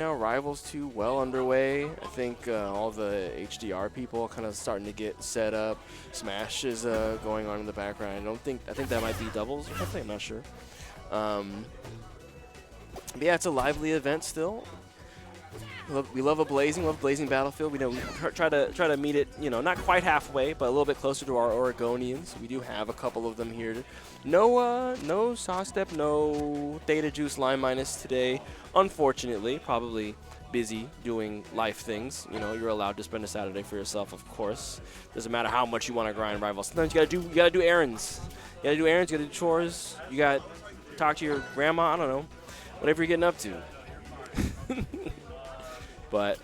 Now Rivals 2 well underway. I think all the HDR people kind of starting to get set up. Smash is going on in the background. I think that might be doubles or something. I'm not sure. But yeah, it's a lively event still. We love blazing battlefield. We try to meet it, not quite halfway, but a little bit closer to our Oregonians. We do have a couple of them here. No Saw Step, no Data Juice Line Minus today. Unfortunately, probably busy doing life things. You're allowed to spend a Saturday for yourself, of course. Doesn't matter how much you want to grind Rivals. Sometimes you gotta do errands. You gotta do errands. You gotta do chores. You gotta talk to your grandma. I don't know, whatever you're getting up to. But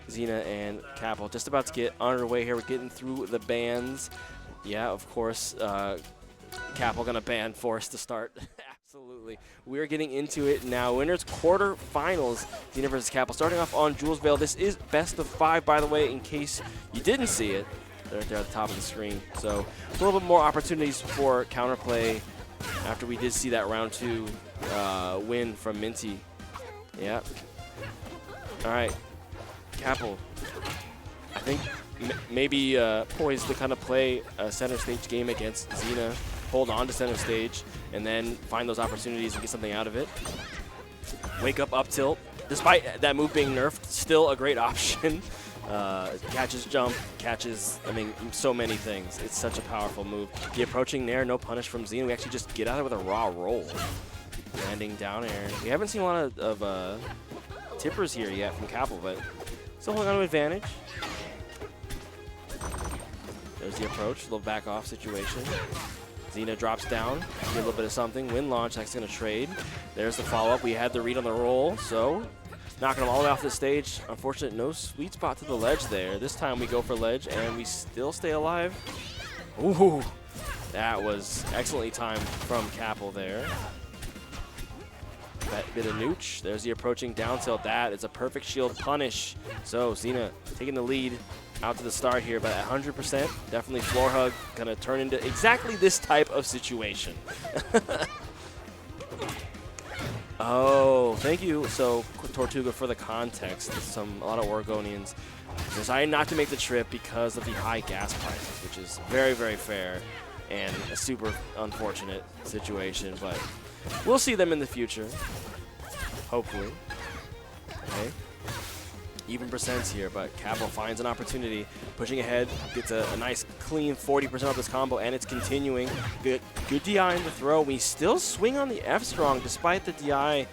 Xena and kapl just about to get underway here. We're getting through the bans. Yeah, of course, kapl gonna ban Force to start. Absolutely. We're getting into it now. Winners quarterfinals, Xena versus kapl. Starting off on Jules Vale. This is best of 5, by the way, in case you didn't see it. They're there at the top of the screen. So a little bit more opportunities for counterplay after we did see that round 2 win from Minty. Yeah. All right, kapl, I think maybe poised to kind of play a center stage game against Xena, hold on to center stage, and then find those opportunities and get something out of it. Wake up tilt. Despite that move being nerfed, still a great option. Catches jump, catches, so many things. It's such a powerful move. The approaching nair, no punish from Xena. We actually just get out of it with a raw roll. Landing down air. We haven't seen a lot of tippers here yet from kapl, but still holding on to advantage. There's the approach, a little back off situation. Xena drops down, get a little bit of something. Wind launch, that's going to trade. There's the follow-up. We had the read on the roll, so knocking them all the way off the stage. Unfortunate, no sweet spot to the ledge there. This time we go for ledge, and we still stay alive. Ooh, that was excellently timed from kapl there. That bit of nooch. There's the approaching down tilt. That is a perfect shield punish. So Xena taking the lead out to the start here, but at 100%, definitely floor hug. Gonna turn into exactly this type of situation. Oh, thank you. So Tortuga for the context. A lot of Oregonians decided not to make the trip because of the high gas prices, which is very, very fair and a super unfortunate situation, but we'll see them in the future, hopefully. Okay. Even percents here, but kapl finds an opportunity, pushing ahead, gets a nice clean 40% off this combo, and it's continuing. Good DI in the throw. We still swing on the F strong despite the DI.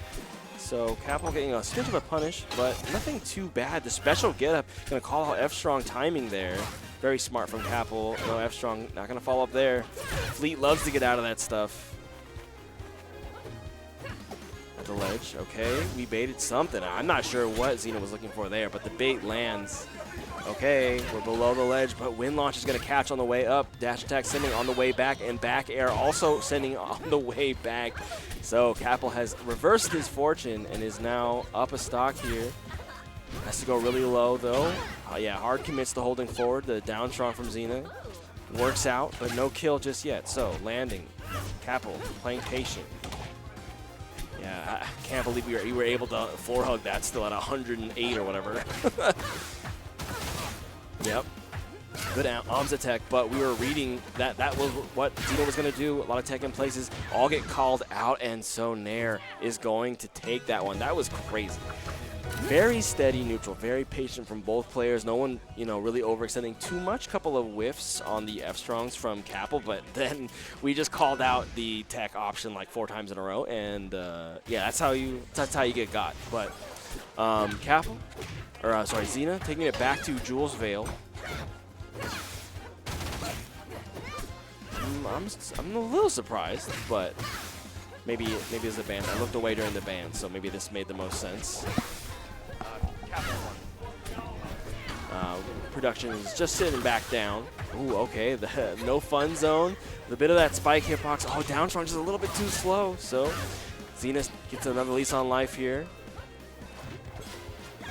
So kapl getting a stint of a punish, but nothing too bad. The special getup, gonna call out F strong timing there. Very smart from kapl. No F strong, not gonna follow up there. Fleet loves to get out of that stuff. The ledge, okay, we baited something. I'm not sure what Xena was looking for there, but the bait lands. Okay, we're below the ledge, but wind launch is going to catch on the way up. Dash attack sending on the way back, and back air also sending on the way back. So kapl has reversed his fortune and is now up a stock here. Has to go really low though. Yeah, hard commits to holding forward. The down strong from Xena works out, but no kill just yet. So landing, kapl playing patient. Yeah, I can't believe we were able to floor hug that still at 108 or whatever. Yep. Good arms attack, but we were reading that was what Xena was going to do. A lot of tech in places, all get called out, and so Nair is going to take that one. That was crazy. Very steady neutral, very patient from both players. No one, really overextending too much. Couple of whiffs on the F-Strongs from kapl, but then we just called out the tech option like 4 times in a row, and yeah, that's how you get got. But Xena taking it back to Jules Vale. I'm a little surprised, but maybe it's a ban. I looked away during the ban, so maybe this made the most sense. Production is just sitting back down. Ooh, okay, the no fun zone. The bit of that spike hitbox. Oh, down strong just a little bit too slow. So Xena gets another lease on life here.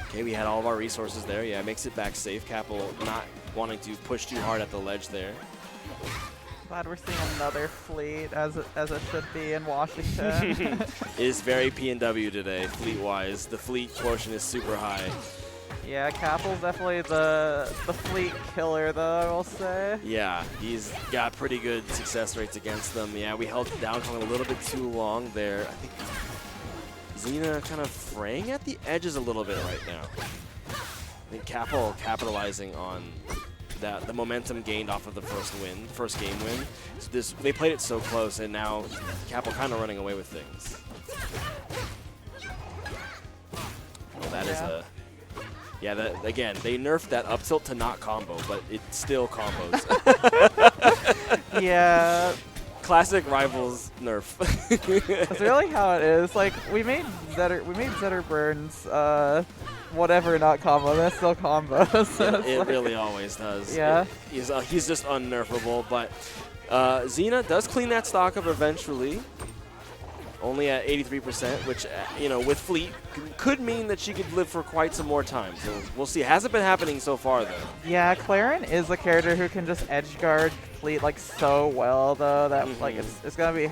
Okay, we had all of our resources there. Yeah, makes it back safe. kapl not wanting to push too hard at the ledge there. Glad we're seeing another fleet as it should be in Washington. It is very P&W today, fleet-wise. The fleet quotient is super high. Yeah, Kapl's definitely the fleet killer, though, I will say. Yeah, he's got pretty good success rates against them. Yeah, we held down a little bit too long there. I think Xena kind of fraying at the edges a little bit right now. I think kapl capitalizing on the momentum gained off of the first game win. So they played it so close, and now kapl kind of running away with things. Well, that is a... Yeah, again, they nerfed that up tilt to not combo, but it still combos. Yeah. Classic Rivals nerf. That's really how it is. Like, we made Zetter Burns whatever not combo, and that still combos. It really always does. Yeah. He's just unnerfable, but Xena does clean that stock up eventually. Only at 83%, which, you know, with Fleet could mean that she could live for quite some more time. So we'll see. It hasn't been happening so far, though. Yeah, Clairen is a character who can just edge guard Fleet like so well, though, that like it's gonna be,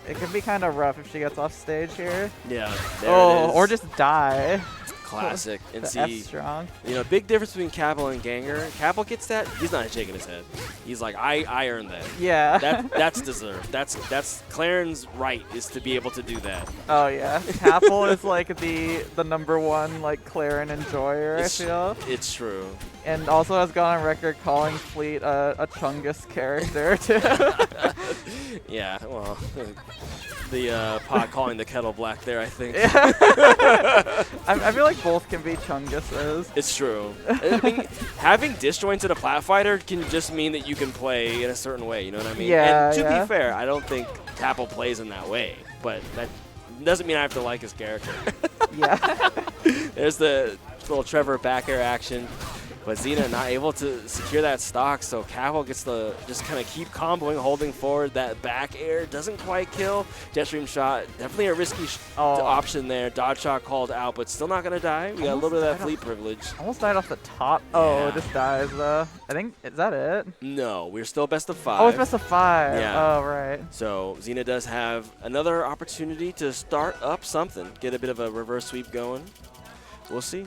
it can be kind of rough if she gets off stage here. Yeah. There it is. Or just die. Classic. And see, F-strong. You know, big difference between kapl and Ganger. Kapl gets that. He's not shaking his head. He's like, I earned that. Yeah. That's deserved. That's Clairen's right, is to be able to do that. Oh yeah. Kapl is like the #1 like Clairen enjoyer, I feel. It's true. And also has gone on record calling Fleet a Chungus character too. Yeah, well, the pot calling the kettle black there, I think. Yeah. I feel like both can be Chunguses. It's true. I mean, having disjoints in a plat fighter can just mean that you can play in a certain way, you know what I mean? Yeah, and to be fair, I don't think kapl plays in that way, but that doesn't mean I have to like his character. Yeah. There's the little Trevor back air action. But Xena not able to secure that stock, so kapl gets to just kind of keep comboing, holding forward. That back air doesn't quite kill. Jet stream shot, definitely a risky option there. Dodge shot called out, but still not going to die. We got a little bit of that fleet privilege. Almost died off the top. Oh, it just dies though. I think, is that it? No, we're still best of 5. Oh, it's best of 5. Yeah. Oh, right. So Xena does have another opportunity to start up something, get a bit of a reverse sweep going. We'll see.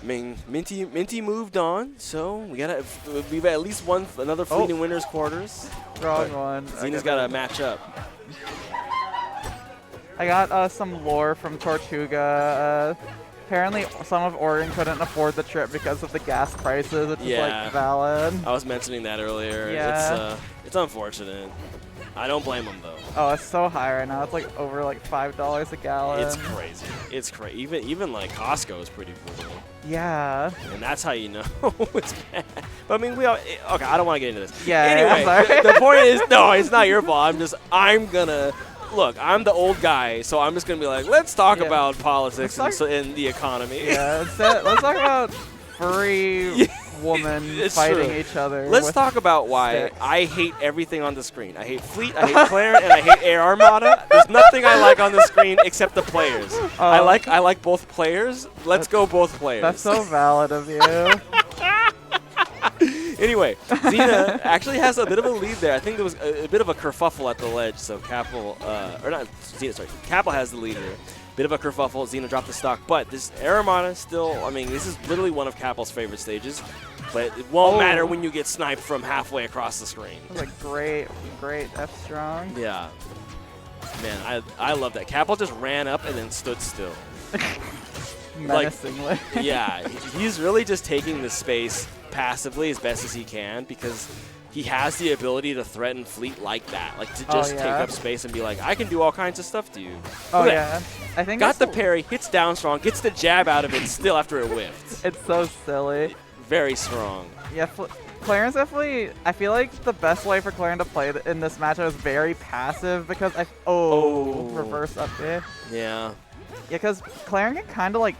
I mean, Minty moved on, so we've at least another fleet in winners quarters. Wrong one. Xena's got to match up. I got some lore from Tortuga. Apparently, some of Oregon couldn't afford the trip because of the gas prices, which is like valid. I was mentioning that earlier. Yeah. It's unfortunate. I don't blame them though. Oh, it's so high right now. It's like over like $5 a gallon. It's crazy. It's crazy. Even like Costco is pretty brutal. Yeah. And that's how you know it's bad. But I mean, okay, I don't want to get into this. Yeah. Anyway, the point is, no, it's not your fault. I'm gonna look. I'm the old guy, so I'm just gonna be like, let's talk about politics and the economy. Yeah. Let's talk about furry woman fighting each other. Let's talk about why I hate everything on the screen. I hate Fleet, I hate Clairen, and I hate Air Armada. There's nothing I like on the screen except the players. I like both players. Let's go both players. That's so valid of you. Anyway, Xena actually has a bit of a lead there. I think there was a bit of a kerfuffle at the ledge, so kapl, or not Xena, sorry, kapl has the lead here. Bit of a kerfuffle, Xena dropped the stock, but this Air Armada still, I mean, this is literally one of kapl's favorite stages, but it won't matter when you get sniped from halfway across the screen. That was a great F-strong. Yeah. Man, I love that. Kapl just ran up and then stood still. Menacingly. Yeah, he's really just taking the space passively as best as he can because he has the ability to threaten Fleet like that, like to just take up space and be like, I can do all kinds of stuff to you. Oh yeah, I think got the parry, hits down strong, gets the jab out of it still after it whiffed. It's so silly. Very strong. Yeah, Clairen's definitely. I feel like the best way for Clairen to play in this matchup is very passive because reverse up there. Yeah. Yeah, because Clairen can kind of like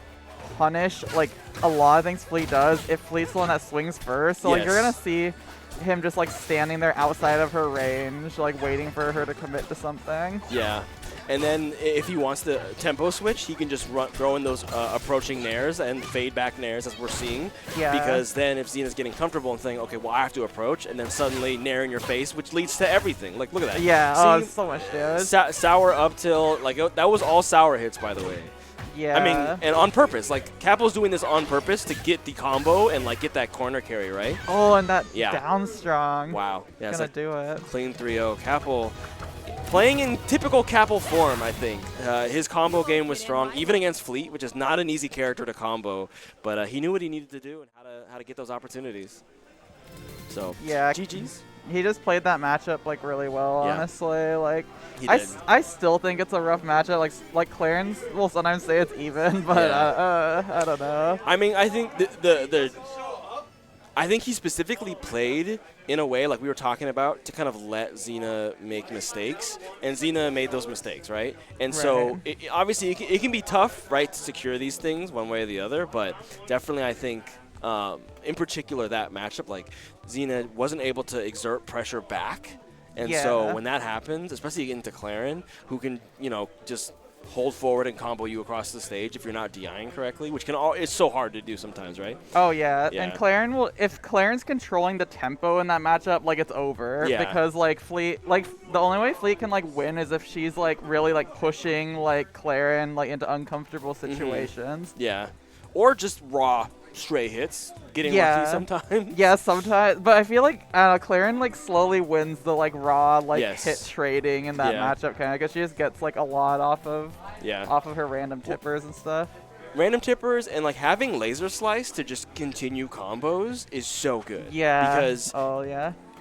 punish like a lot of things Fleet does if Fleet's the one that swings first. So like you're gonna see him just like standing there outside of her range, like waiting for her to commit to something. Yeah. And then if he wants to tempo switch, he can just throw in those approaching nairs and fade back nairs as we're seeing. Yeah. Because then if Xena's getting comfortable and saying, okay, well, I have to approach, and then suddenly nair in your face, which leads to everything. Like, look at that. Yeah, See, oh, it's so much damage. Sour up till, like, that was all sour hits, by the way. Yeah. I mean, and on purpose. Like, Kappl's doing this on purpose to get the combo and, like, get that corner carry, right? Oh, and that Yeah. down strong. Wow. Yeah, it's Gonna like do it. clean 3-0. Kapl playing in typical Kapl form, I think. His combo game was strong, even against Fleet, which is not an easy character to combo. But he knew what he needed to do and how to get those opportunities. So, Yeah. GG's. He just played that matchup like really well, Yeah. honestly. Like, He I, did. I still think it's a rough matchup. Like Clairen's will sometimes say it's even, but Yeah. I don't know. I mean, I think I think he specifically played in a way like we were talking about to kind of let Xena make mistakes, and Xena made those mistakes, right? And so obviously it can be tough, right, to secure these things one way or the other, but definitely I think in particular that matchup, like Xena wasn't able to exert pressure back, and so when that happens, especially into Clairen, who can, you know, just hold forward and combo you across the stage if you're not DIing correctly, which it's so hard to do sometimes, right? Oh yeah. Yeah. And Clairen will, if Clairen's controlling the tempo in that matchup, like it's over. Yeah. Because like Fleet, like the only way Fleet can like win is if she's like really like pushing like Clairen like into uncomfortable situations. Yeah. Or just raw stray hits, getting lucky sometimes. Yeah, sometimes. But I feel like Clairen like slowly wins the like raw like Yes. hit trading in that Yeah. matchup kind of because she just gets like a lot off of her random tippers and stuff. Random tippers and like having laser slice to just continue combos is so good. Yeah. Because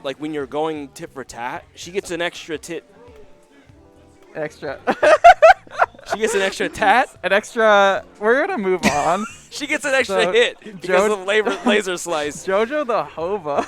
like when you're going tit for tat, she gets an extra tit. Extra. She gets an extra tat. An extra. We're gonna move on. She gets an extra So, hit because of laser slice. Jojo the Hova.